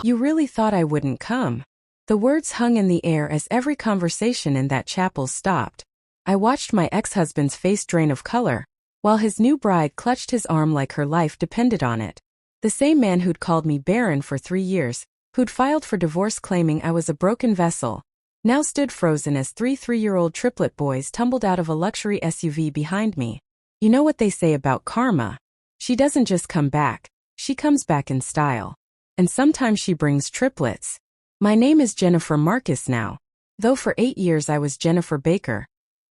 You really thought I wouldn't come?" The words hung in the air as every conversation in that chapel stopped. I watched my ex-husband's face drain of color, while his new bride clutched his arm like her life depended on it. The same man who'd called me Barren for 3 years, who'd filed for divorce claiming I was a broken vessel, now stood frozen as 3 3-year-old triplet boys tumbled out of a luxury SUV behind me. You know what they say about karma? She doesn't just come back, she comes back in style. And sometimes she brings triplets. My name is Jennifer Marcus now, though for 8 years I was Jennifer Baker,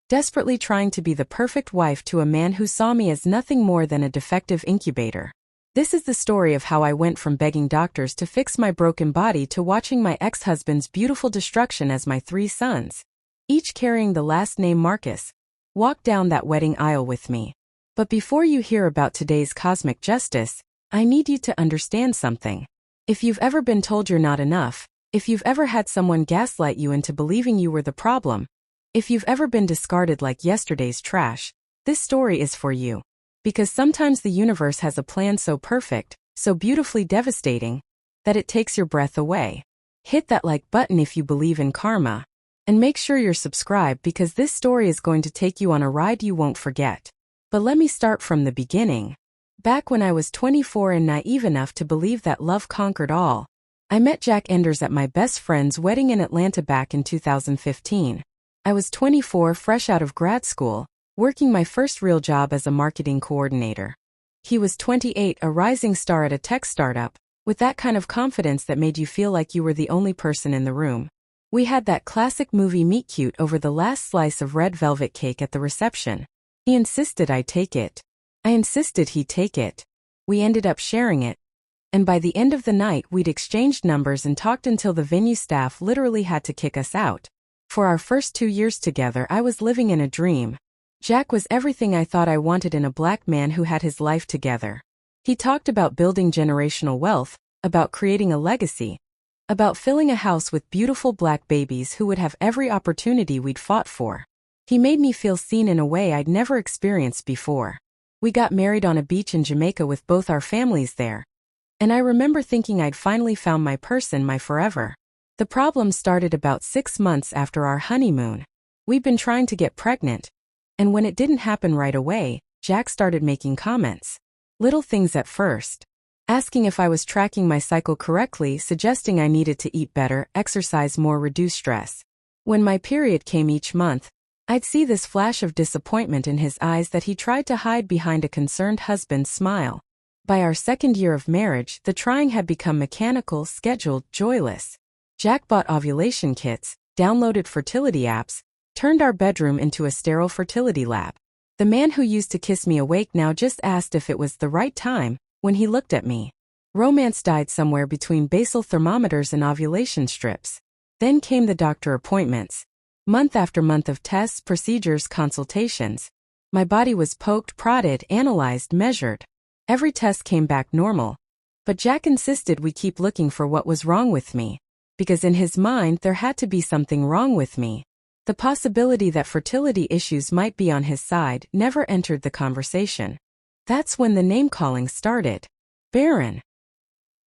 desperately trying to be the perfect wife to a man who saw me as nothing more than a defective incubator. This is the story of how I went from begging doctors to fix my broken body to watching my ex-husband's beautiful destruction as my 3 sons, each carrying the last name Marcus, walk down that wedding aisle with me. But before you hear about today's cosmic justice, I need you to understand something. If you've ever been told you're not enough, if you've ever had someone gaslight you into believing you were the problem, if you've ever been discarded like yesterday's trash, this story is for you. Because sometimes the universe has a plan so perfect, so beautifully devastating, that it takes your breath away. Hit that like button if you believe in karma. And make sure you're subscribed because this story is going to take you on a ride you won't forget. But let me start from the beginning. Back when I was 24 and naive enough to believe that love conquered all, I met Jack Enders at my best friend's wedding in Atlanta back in 2015. I was 24, fresh out of grad school, working my first real job as a marketing coordinator. He was 28, a rising star at a tech startup, with that kind of confidence that made you feel like you were the only person in the room. We had that classic movie meet cute over the last slice of red velvet cake at the reception. He insisted I take it. I insisted he take it. We ended up sharing it. And by the end of the night we'd exchanged numbers and talked until the venue staff literally had to kick us out. For our first 2 years together I was living in a dream. Jack was everything I thought I wanted in a black man who had his life together. He talked about building generational wealth, about creating a legacy, about filling a house with beautiful black babies who would have every opportunity we'd fought for. He made me feel seen in a way I'd never experienced before. We got married on a beach in Jamaica with both our families there. And I remember thinking I'd finally found my person, my forever. The problem started about 6 months after our honeymoon. We'd been trying to get pregnant. And when it didn't happen right away, Jack started making comments. Little things at first. Asking if I was tracking my cycle correctly, suggesting I needed to eat better, exercise more, reduce stress. When my period came each month, I'd see this flash of disappointment in his eyes that he tried to hide behind a concerned husband's smile. By our 2nd year of marriage, the trying had become mechanical, scheduled, joyless. Jack bought ovulation kits, downloaded fertility apps, turned our bedroom into a sterile fertility lab. The man who used to kiss me awake now just asked if it was the right time when he looked at me. Romance died somewhere between basal thermometers and ovulation strips. Then came the doctor appointments. Month after month of tests, procedures, consultations. My body was poked, prodded, analyzed, measured. Every test came back normal. But Jack insisted we keep looking for what was wrong with me. Because in his mind there had to be something wrong with me. The possibility that fertility issues might be on his side never entered the conversation. That's when the name-calling started. Barren.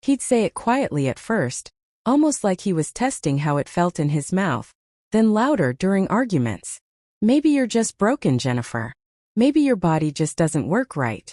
He'd say it quietly at first, almost like he was testing how it felt in his mouth, then louder during arguments. Maybe you're just broken, Jennifer. Maybe your body just doesn't work right.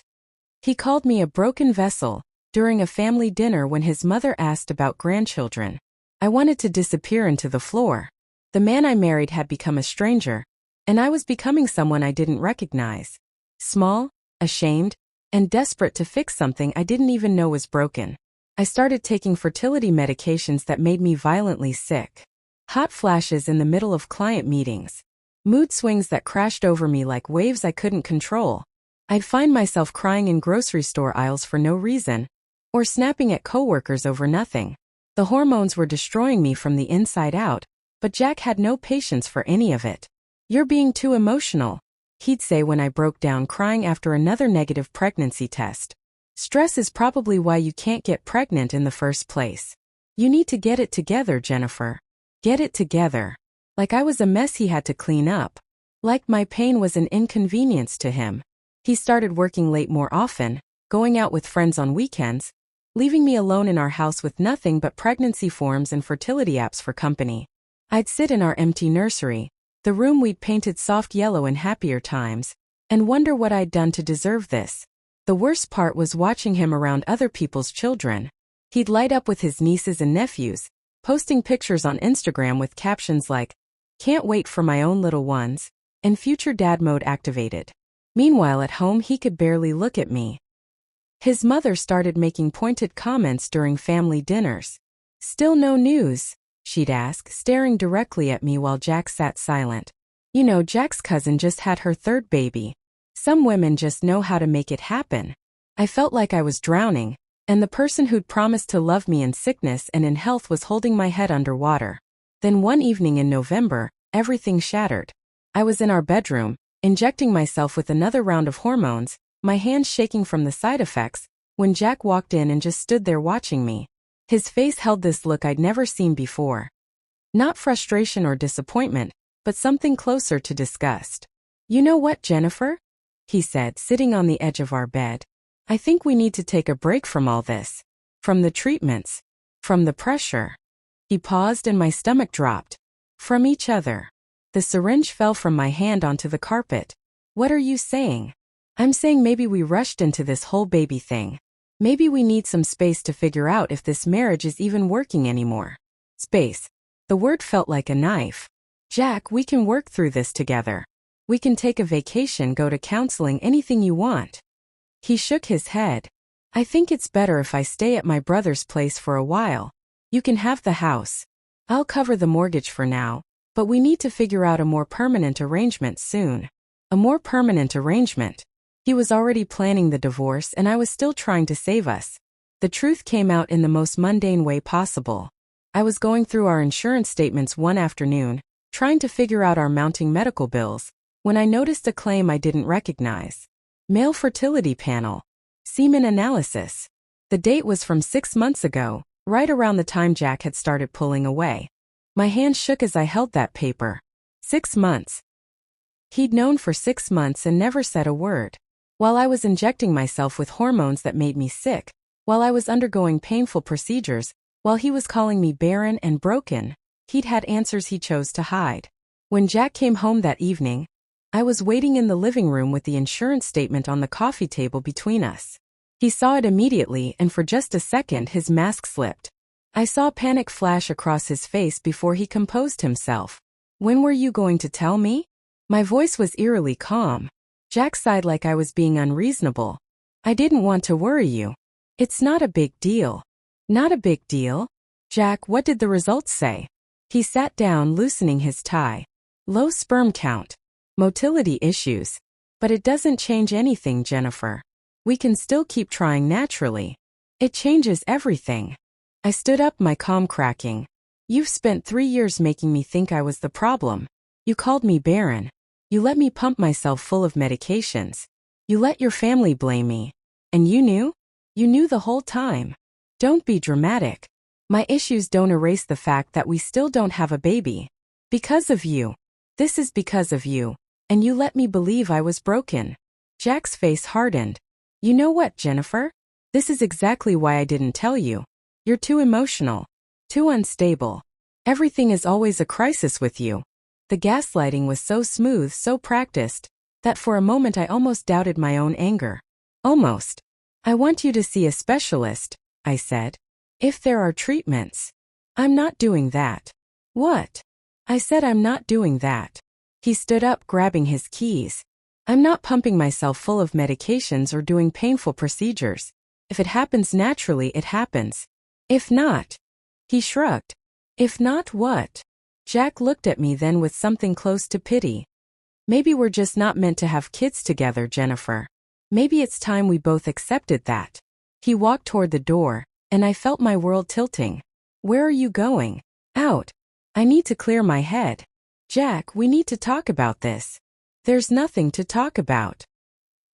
He called me a broken vessel during a family dinner when his mother asked about grandchildren. I wanted to disappear into the floor. The man I married had become a stranger, and I was becoming someone I didn't recognize. Small, ashamed, and desperate to fix something I didn't even know was broken. I started taking fertility medications that made me violently sick. Hot flashes in the middle of client meetings. Mood swings that crashed over me like waves I couldn't control. I'd find myself crying in grocery store aisles for no reason, or snapping at coworkers over nothing. The hormones were destroying me from the inside out, but Jack had no patience for any of it. "You're being too emotional," he'd say when I broke down crying after another negative pregnancy test. "Stress is probably why you can't get pregnant in the first place. You need to get it together, Jennifer. Get it together." Like I was a mess he had to clean up. Like my pain was an inconvenience to him. He started working late more often, going out with friends on weekends, leaving me alone in our house with nothing but pregnancy forms and fertility apps for company. I'd sit in our empty nursery, the room we'd painted soft yellow in happier times, and wonder what I'd done to deserve this. The worst part was watching him around other people's children. He'd light up with his nieces and nephews, posting pictures on Instagram with captions like, "Can't wait for my own little ones," and future dad mode activated. Meanwhile at home he could barely look at me. His mother started making pointed comments during family dinners. "Still no news?" she'd ask, staring directly at me while Jack sat silent. You know, Jack's cousin just had her third baby. Some women just know how to make it happen. I felt like I was drowning, and the person who'd promised to love me in sickness and in health was holding my head underwater. Then one evening in November, everything shattered. I was in our bedroom, injecting myself with another round of hormones, my hands shaking from the side effects, when Jack walked in and just stood there watching me. His face held this look I'd never seen before. Not frustration or disappointment, but something closer to disgust. "You know what, Jennifer?" he said, sitting on the edge of our bed. "I think we need to take a break from all this. From the treatments. From the pressure." He paused and my stomach dropped. "From each other." The syringe fell from my hand onto the carpet. "What are you saying?" "I'm saying maybe we rushed into this whole baby thing. Maybe we need some space to figure out if this marriage is even working anymore." Space. The word felt like a knife. "Jack, we can work through this together. We can take a vacation, go to counseling, anything you want." He shook his head. "I think it's better if I stay at my brother's place for a while. You can have the house. I'll cover the mortgage for now, but we need to figure out a more permanent arrangement soon." A more permanent arrangement. He was already planning the divorce and I was still trying to save us. The truth came out in the most mundane way possible. I was going through our insurance statements one afternoon, trying to figure out our mounting medical bills, when I noticed a claim I didn't recognize. Male fertility panel. Semen analysis. The date was from 6 months ago, right around the time Jack had started pulling away. My hand shook as I held that paper. 6 months. He'd known for 6 months and never said a word. While I was injecting myself with hormones that made me sick, while I was undergoing painful procedures, while he was calling me barren and broken, he'd had answers he chose to hide. When Jack came home that evening, I was waiting in the living room with the insurance statement on the coffee table between us. He saw it immediately and for just a second his mask slipped. I saw panic flash across his face before he composed himself. "When were you going to tell me?" My voice was eerily calm. Jack sighed like I was being unreasonable. "I didn't want to worry you. It's not a big deal." "Not a big deal?" "Jack, what did the results say?" He sat down, loosening his tie. "Low sperm count. Motility issues. But it doesn't change anything, Jennifer. We can still keep trying naturally. It changes everything." I stood up, my calm cracking. "You've spent 3 years making me think I was the problem. You called me barren. You let me pump myself full of medications. You let your family blame me. And you knew? You knew the whole time. Don't be dramatic. My issues don't erase the fact that we still don't have a baby. Because of you. This is because of you. And you let me believe I was broken." Jack's face hardened. "You know what, Jennifer? This is exactly why I didn't tell you. You're too emotional. Too unstable. Everything is always a crisis with you." The gaslighting was so smooth, so practiced, that for a moment I almost doubted my own anger. Almost. "I want you to see a specialist," I said. "If there are treatments." "I'm not doing that." "What?" I said, "I'm not doing that." He stood up, grabbing his keys. "I'm not pumping myself full of medications or doing painful procedures. If it happens naturally, it happens. If not..." He shrugged. "If not what?" Jack looked at me then with something close to pity. "Maybe we're just not meant to have kids together, Jennifer. Maybe it's time we both accepted that." He walked toward the door, and I felt my world tilting. "Where are you going?" "Out. I need to clear my head." "Jack, we need to talk about this." "There's nothing to talk about."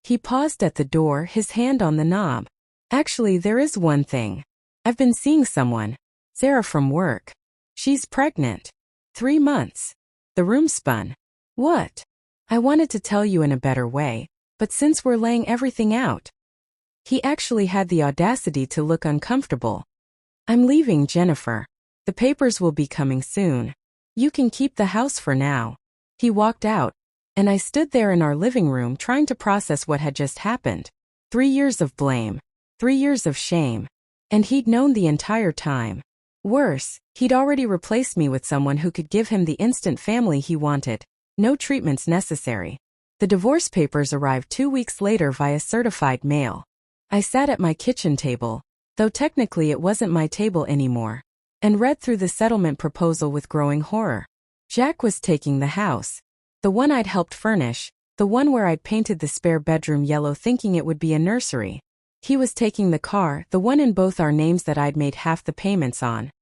He paused at the door, his hand on the knob. "Actually, there is one thing. I've been seeing someone. Sarah from work. She's pregnant. 3 months. The room spun. "What?" "I wanted to tell you in a better way, but since we're laying everything out." He actually had the audacity to look uncomfortable. "I'm leaving, Jennifer. The papers will be coming soon. You can keep the house for now." He walked out, and I stood there in our living room trying to process what had just happened. 3 years of blame. 3 years of shame. And he'd known the entire time. Worse, he'd already replaced me with someone who could give him the instant family he wanted. No treatments necessary. The divorce papers arrived 2 weeks later via certified mail. I sat at my kitchen table, though technically it wasn't my table anymore, and read through the settlement proposal with growing horror. Jack was taking the house. The one I'd helped furnish, the one where I'd painted the spare bedroom yellow thinking it would be a nursery. He was taking the car, the one in both our names that I'd made half the payments on.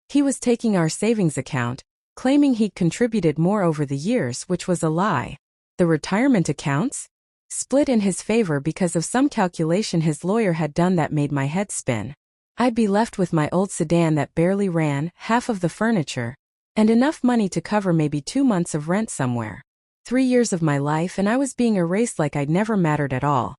He was taking our savings account, claiming he'd contributed more over the years, which was a lie. The retirement accounts? Split in his favor because of some calculation his lawyer had done that made my head spin. I'd be left with my old sedan that barely ran, half of the furniture, and enough money to cover maybe 2 months of rent somewhere. 3 years of my life and I was being erased like I'd never mattered at all.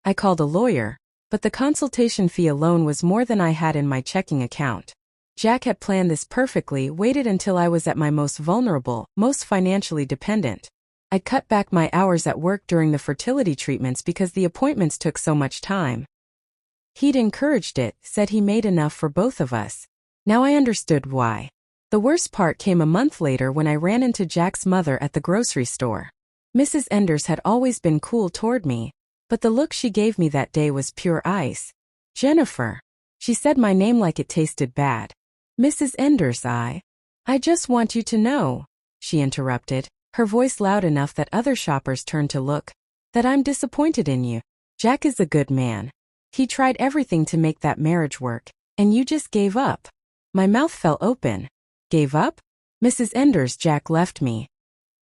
I called a lawyer, but the consultation fee alone was more than I had in my checking account. Jack had planned this perfectly, waited until I was at my most vulnerable, most financially dependent. I'd cut back my hours at work during the fertility treatments because the appointments took so much time. He'd encouraged it, said he made enough for both of us. Now I understood why. The worst part came a month later when I ran into Jack's mother at the grocery store. Mrs. Enders had always been cool toward me, but the look she gave me that day was pure ice. "Jennifer." She said my name like it tasted bad. "Mrs. Enders, I just want you to know," she interrupted, her voice loud enough that other shoppers turned to look, "that I'm disappointed in you. Jack is a good man. He tried everything to make that marriage work, and you just gave up." My mouth fell open. Gave up? "Mrs. Enders, Jack left me.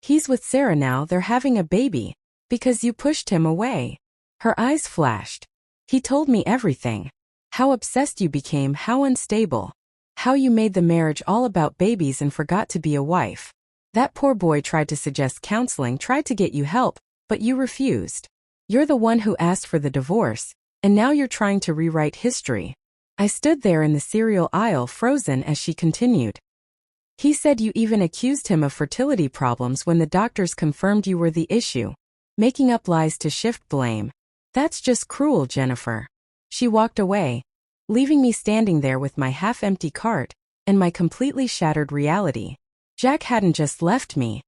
He's with Sarah now, they're having a baby. Because you pushed him away." Her eyes flashed. "He told me everything. How obsessed you became, how unstable. How you made the marriage all about babies and forgot to be a wife. That poor boy tried to suggest counseling, tried to get you help, but you refused. You're the one who asked for the divorce, and now you're trying to rewrite history." I stood there in the cereal aisle frozen as she continued. "He said you even accused him of fertility problems when the doctors confirmed you were the issue. Making up lies to shift blame. That's just cruel, Jennifer." She walked away, leaving me standing there with my half-empty cart and my completely shattered reality. Jack hadn't just left me.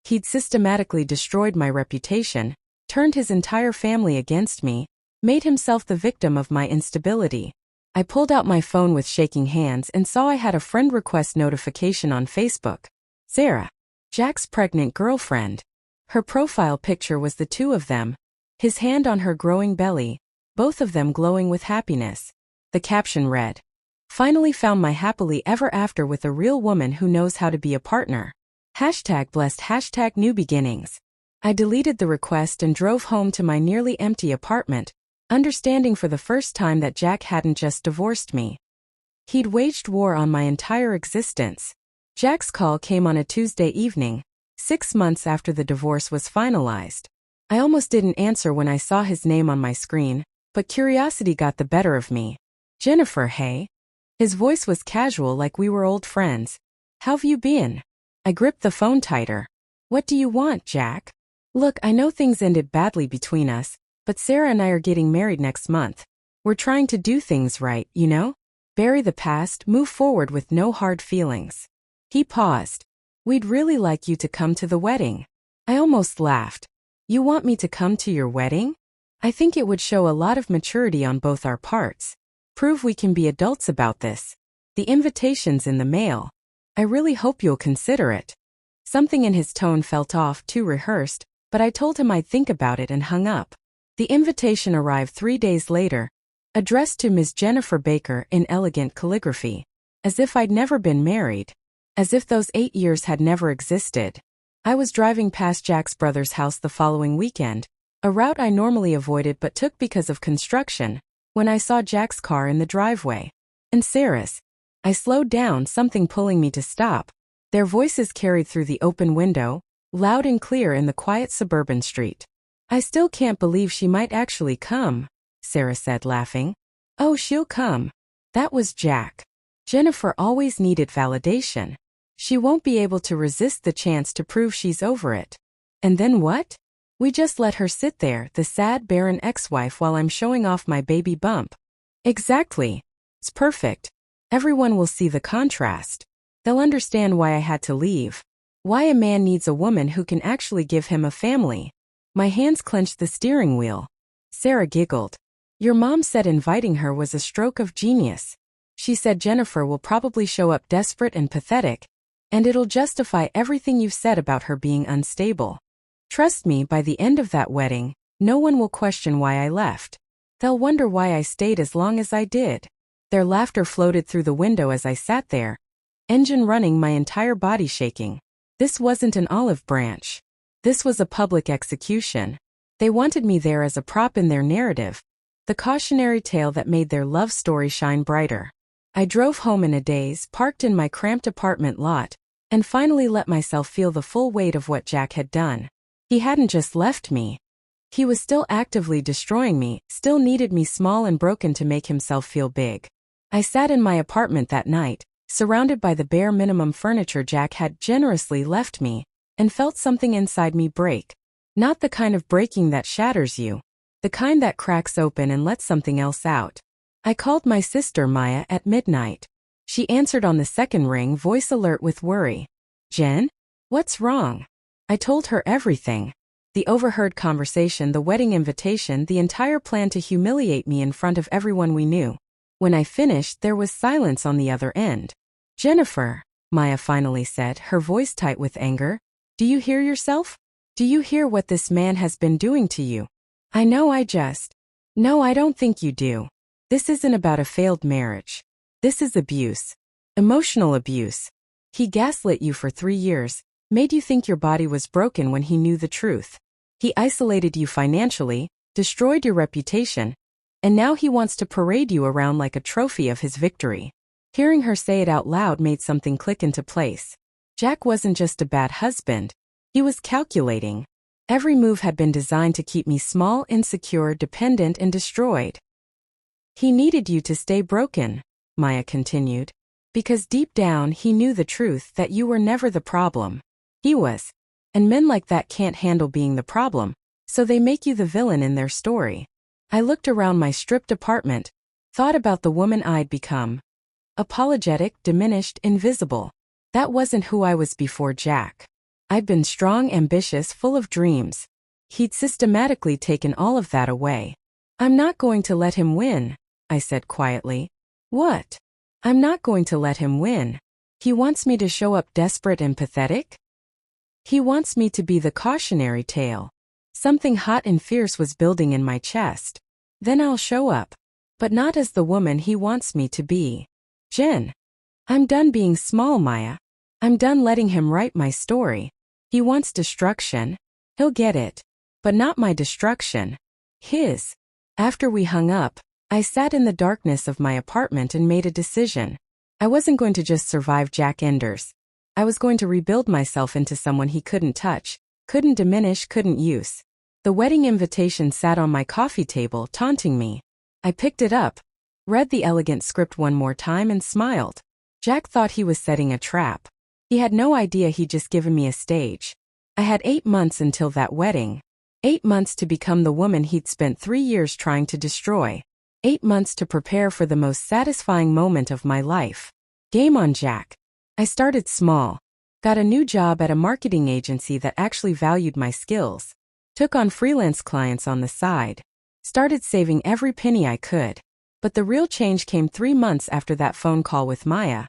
He'd systematically destroyed my reputation, turned his entire family against me, made himself the victim of my instability. I pulled out my phone with shaking hands and saw I had a friend request notification on Facebook. Sarah, Jack's pregnant girlfriend. Her profile picture was the two of them, his hand on her growing belly, both of them glowing with happiness. The caption read, "Finally found my happily ever after with a real woman who knows how to be a partner. #blessed #new beginnings." I deleted the request and drove home to my nearly empty apartment, understanding for the first time that Jack hadn't just divorced me. He'd waged war on my entire existence. Jack's call came on a Tuesday evening, 6 months after the divorce was finalized. I almost didn't answer when I saw his name on my screen, but curiosity got the better of me. "Jennifer, hey?" His voice was casual, like we were old friends. "How've you been?" I gripped the phone tighter. "What do you want, Jack?" "Look, I know things ended badly between us, but Sarah and I are getting married next month. We're trying to do things right, you know? Bury the past, move forward with no hard feelings." He paused. "We'd really like you to come to the wedding." I almost laughed. "You want me to come to your wedding?" "I think it would show a lot of maturity on both our parts. Prove we can be adults about this. The invitation's in the mail. I really hope you'll consider it." Something in his tone felt off, too rehearsed, but I told him I'd think about it and hung up. The invitation arrived 3 days later, addressed to Ms. Jennifer Baker in elegant calligraphy. As if I'd never been married. As if those 8 years had never existed. I was driving past Jack's brother's house the following weekend, a route I normally avoided but took because of construction, when I saw Jack's car in the driveway. And Sarah's. I slowed down, something pulling me to stop. Their voices carried through the open window, loud and clear in the quiet suburban street. "I still can't believe she might actually come," Sarah said, laughing. Oh, she'll come. That was Jack. Jennifer always needed validation. She won't be able to resist the chance to prove she's over it. And then what? We just let her sit there, the sad, barren ex-wife, while I'm showing off my baby bump. Exactly. It's perfect. Everyone will see the contrast. They'll understand why I had to leave. Why a man needs a woman who can actually give him a family. My hands clenched the steering wheel. Sarah giggled. Your mom said inviting her was a stroke of genius. She said Jennifer will probably show up desperate and pathetic, and it'll justify everything you've said about her being unstable. Trust me, by the end of that wedding, no one will question why I left. They'll wonder why I stayed as long as I did. Their laughter floated through the window as I sat there, engine running, my entire body shaking. This wasn't an olive branch. This was a public execution. They wanted me there as a prop in their narrative, the cautionary tale that made their love story shine brighter. I drove home in a daze, parked in my cramped apartment lot, and finally let myself feel the full weight of what Jack had done. He hadn't just left me. He was still actively destroying me, still needed me small and broken to make himself feel big. I sat in my apartment that night, surrounded by the bare minimum furniture Jack had generously left me, and felt something inside me break. Not the kind of breaking that shatters you, the kind that cracks open and lets something else out. I called my sister Maya at midnight. She answered on the second ring, voice alert with worry. Jen? What's wrong? I told her everything. The overheard conversation, the wedding invitation, the entire plan to humiliate me in front of everyone we knew. When I finished, there was silence on the other end. Jennifer, Maya finally said, her voice tight with anger. Do you hear yourself? Do you hear what this man has been doing to you? I know No, I don't think you do. This isn't about a failed marriage. This is abuse. Emotional abuse. He gaslit you for 3 years, made you think your body was broken when he knew the truth. He isolated you financially, destroyed your reputation, and now he wants to parade you around like a trophy of his victory. Hearing her say it out loud made something click into place. Jack wasn't just a bad husband. He was calculating. Every move had been designed to keep me small, insecure, dependent, and destroyed. He needed you to stay broken, Maya continued. Because deep down he knew the truth, that you were never the problem. He was. And men like that can't handle being the problem, so they make you the villain in their story. I looked around my stripped apartment, thought about the woman I'd become. Apologetic, diminished, invisible. That wasn't who I was before Jack. I'd been strong, ambitious, full of dreams. He'd systematically taken all of that away. I'm not going to let him win, I said quietly. What? I'm not going to let him win. He wants me to show up desperate and pathetic? He wants me to be the cautionary tale. Something hot and fierce was building in my chest. Then I'll show up. But not as the woman he wants me to be. Jen. I'm done being small, Maya. I'm done letting him write my story. He wants destruction. He'll get it. But not my destruction. His. After we hung up, I sat in the darkness of my apartment and made a decision. I wasn't going to just survive Jack Enders. I was going to rebuild myself into someone he couldn't touch, couldn't diminish, couldn't use. The wedding invitation sat on my coffee table, taunting me. I picked it up, read the elegant script one more time and smiled. Jack thought he was setting a trap. He had no idea he'd just given me a stage. I had 8 months until that wedding. 8 months to become the woman he'd spent 3 years trying to destroy. 8 months to prepare for the most satisfying moment of my life. Game on, Jack. I started small. Got a new job at a marketing agency that actually valued my skills. Took on freelance clients on the side. Started saving every penny I could. But the real change came 3 months after that phone call with Maya.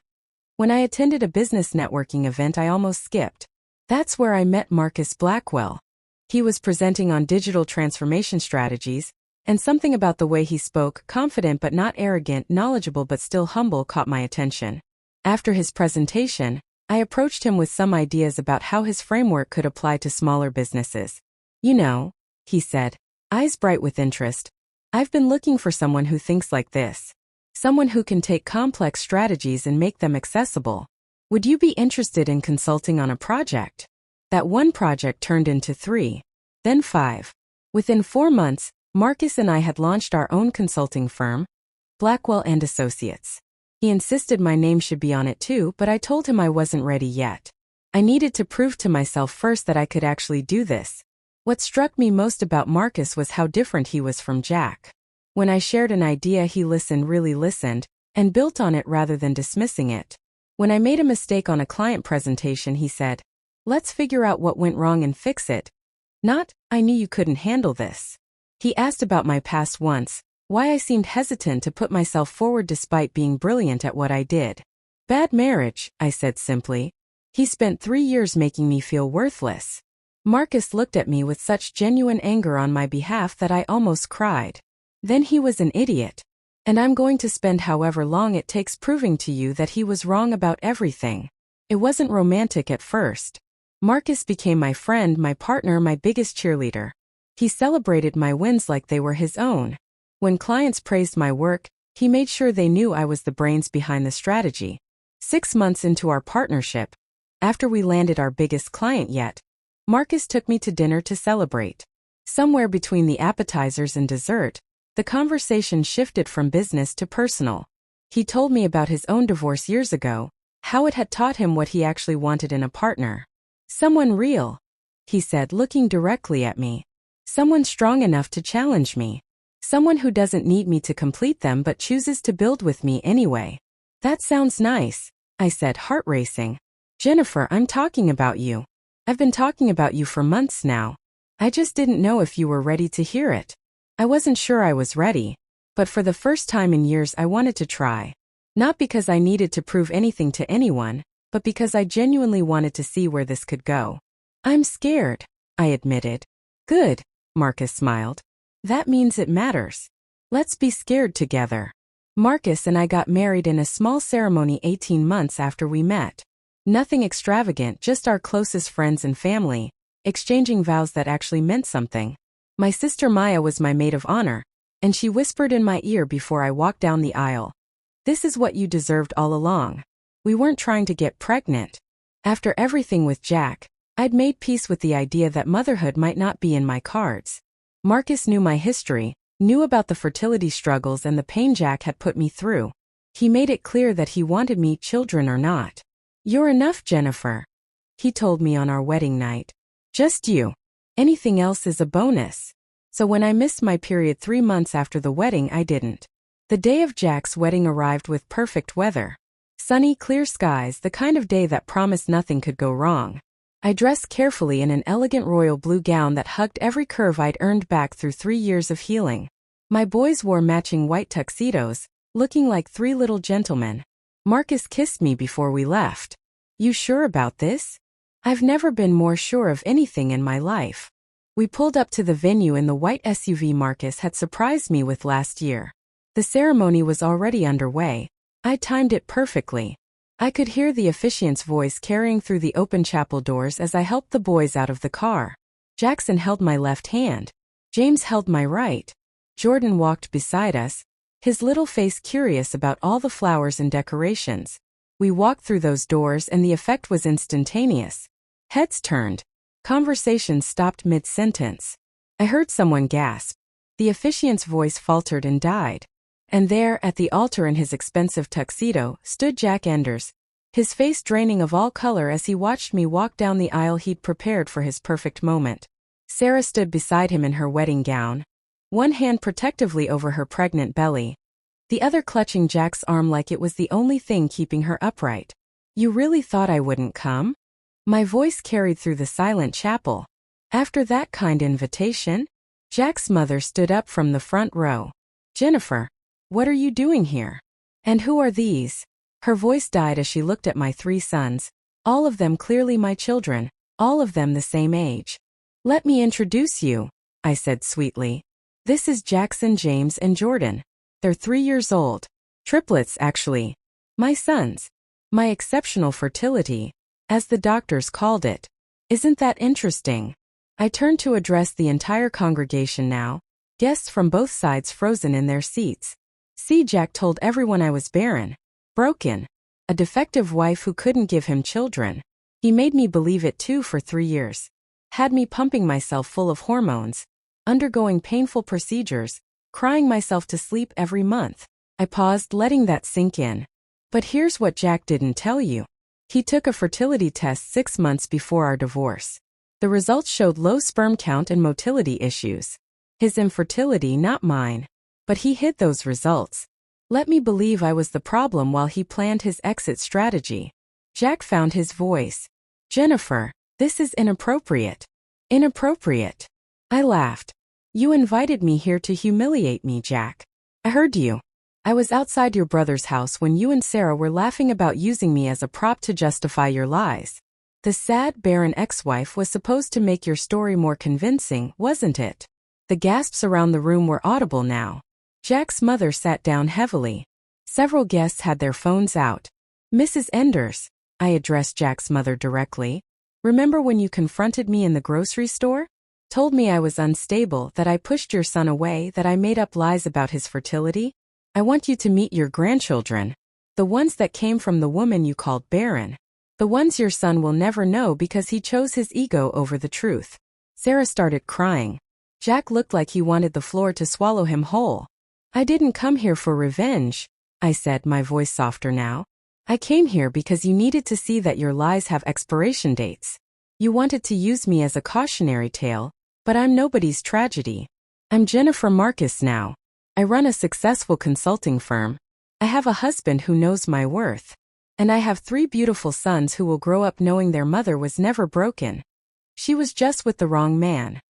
When I attended a business networking event I almost skipped. That's where I met Marcus Blackwell. He was presenting on digital transformation strategies, and something about the way he spoke, confident but not arrogant, knowledgeable but still humble, caught my attention. After his presentation, I approached him with some ideas about how his framework could apply to smaller businesses. You know, he said, eyes bright with interest, I've been looking for someone who thinks like this. Someone who can take complex strategies and make them accessible. Would you be interested in consulting on a project? That one project turned into 3, then 5. Within 4 months, Marcus and I had launched our own consulting firm, Blackwell and Associates. He insisted my name should be on it too, but I told him I wasn't ready yet. I needed to prove to myself first that I could actually do this. What struck me most about Marcus was how different he was from Jack. When I shared an idea, he really listened, and built on it rather than dismissing it. When I made a mistake on a client presentation, he said, "Let's figure out what went wrong and fix it." Not, "I knew you couldn't handle this." He asked about my past once, why I seemed hesitant to put myself forward despite being brilliant at what I did. "Bad marriage," I said simply. He spent 3 years making me feel worthless. Marcus looked at me with such genuine anger on my behalf that I almost cried. Then he was an idiot. And I'm going to spend however long it takes proving to you that he was wrong about everything. It wasn't romantic at first. Marcus became my friend, my partner, my biggest cheerleader. He celebrated my wins like they were his own. When clients praised my work, he made sure they knew I was the brains behind the strategy. 6 months into our partnership, after we landed our biggest client yet, Marcus took me to dinner to celebrate. Somewhere between the appetizers and dessert, the conversation shifted from business to personal. He told me about his own divorce years ago, how it had taught him what he actually wanted in a partner. "Someone real," he said, looking directly at me. "Someone strong enough to challenge me. Someone who doesn't need me to complete them but chooses to build with me anyway." "That sounds nice," I said, heart racing. "Jennifer, I'm talking about you. I've been talking about you for months now. I just didn't know if you were ready to hear it." I wasn't sure I was ready, but for the first time in years I wanted to try. Not because I needed to prove anything to anyone, but because I genuinely wanted to see where this could go. "I'm scared," I admitted. "Good," Marcus smiled. "That means it matters. Let's be scared together." Marcus and I got married in a small ceremony 18 months after we met. Nothing extravagant, just our closest friends and family, exchanging vows that actually meant something. My sister Maya was my maid of honor, and she whispered in my ear before I walked down the aisle, "This is what you deserved all along." We weren't trying to get pregnant. After everything with Jack, I'd made peace with the idea that motherhood might not be in my cards. Marcus knew my history, knew about the fertility struggles and the pain Jack had put me through. He made it clear that he wanted me, children or not. "You're enough, Jennifer," he told me on our wedding night. "Just you. Anything else is a bonus." So when I missed my period 3 months after the wedding, I didn't. The day of Jack's wedding arrived with perfect weather. Sunny, clear skies, the kind of day that promised nothing could go wrong. I dressed carefully in an elegant royal blue gown that hugged every curve I'd earned back through 3 years of healing. My boys wore matching white tuxedos, looking like 3 little gentlemen. Marcus kissed me before we left. "You sure about this?" I've never been more sure of anything in my life. We pulled up to the venue in the white SUV Marcus had surprised me with last year. The ceremony was already underway. I timed it perfectly. I could hear the officiant's voice carrying through the open chapel doors as I helped the boys out of the car. Jackson held my left hand. James held my right. Jordan walked beside us, his little face curious about all the flowers and decorations. We walked through those doors and the effect was instantaneous. Heads turned. Conversations stopped mid-sentence. I heard someone gasp. The officiant's voice faltered and died. And there, at the altar in his expensive tuxedo, stood Jack Enders, his face draining of all color as he watched me walk down the aisle he'd prepared for his perfect moment. Sarah stood beside him in her wedding gown, one hand protectively over her pregnant belly, the other clutching Jack's arm like it was the only thing keeping her upright. "You really thought I wouldn't come?" My voice carried through the silent chapel. After that kind invitation, Jack's mother stood up from the front row. "Jennifer, what are you doing here? And who are these?" Her voice died as she looked at my 3 sons, all of them clearly my children, all of them the same age. "Let me introduce you," I said sweetly. "This is Jackson, James, and Jordan. They're 3 years old. Triplets, actually. My sons. My exceptional fertility, as the doctors called it. Isn't that interesting?" I turned to address the entire congregation now, guests from both sides frozen in their seats. "See, Jack told everyone I was barren, broken, a defective wife who couldn't give him children. He made me believe it too for 3 years. Had me pumping myself full of hormones. undergoing painful procedures, crying myself to sleep every month. I paused, letting that sink in. But here's what Jack didn't tell you. He took a fertility test 6 months before our divorce. The results showed low sperm count and motility issues. His infertility, not mine. But he hid those results. Let me believe I was the problem while he planned his exit strategy. Jack found his voice. Jennifer, this is inappropriate. Inappropriate. I laughed. You invited me here to humiliate me, Jack. I heard you. I was outside your brother's house when you and Sarah were laughing about using me as a prop to justify your lies. The sad, barren ex-wife was supposed to make your story more convincing, wasn't it? The gasps around the room were audible now. Jack's mother sat down heavily. Several guests had their phones out. Mrs. Enders, I addressed Jack's mother directly. Remember when you confronted me in the grocery store? Told me I was unstable, that I pushed your son away, that I made up lies about his fertility? I want you to meet your grandchildren. The ones that came from the woman you called Barren. The ones your son will never know because he chose his ego over the truth. Sarah started crying. Jack looked like he wanted the floor to swallow him whole. I didn't come here for revenge, I said, my voice softer now. I came here because you needed to see that your lies have expiration dates. You wanted to use me as a cautionary tale, but I'm nobody's tragedy. I'm Jennifer Marcus now. I run a successful consulting firm. I have a husband who knows my worth. And I have 3 beautiful sons who will grow up knowing their mother was never broken. She was just with the wrong man.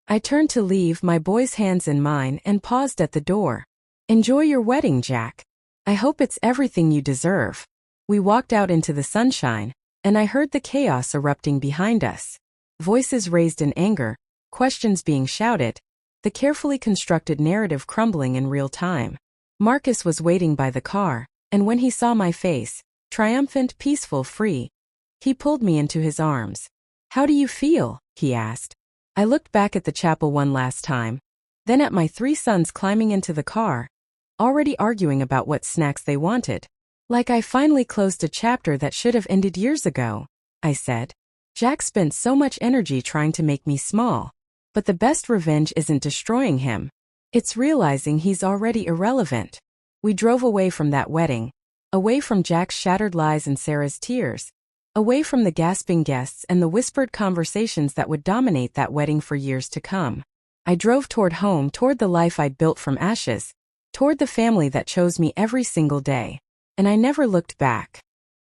I turned to leave, my boy's hands in mine, and paused at the door. Enjoy your wedding, Jack. I hope it's everything you deserve. We walked out into the sunshine, and I heard the chaos erupting behind us. Voices raised in anger, questions being shouted, the carefully constructed narrative crumbling in real time. Marcus was waiting by the car, and when he saw my face, triumphant, peaceful, free, he pulled me into his arms. How do you feel? He asked. I looked back at the chapel one last time, then at my 3 sons climbing into the car, already arguing about what snacks they wanted. Like I finally closed a chapter that should have ended years ago, I said. Jack spent so much energy trying to make me small. But the best revenge isn't destroying him. It's realizing he's already irrelevant. We drove away from that wedding. Away from Jack's shattered lies and Sarah's tears. Away from the gasping guests and the whispered conversations that would dominate that wedding for years to come. I drove toward home, toward the life I'd built from ashes, toward the family that chose me every single day. And I never looked back.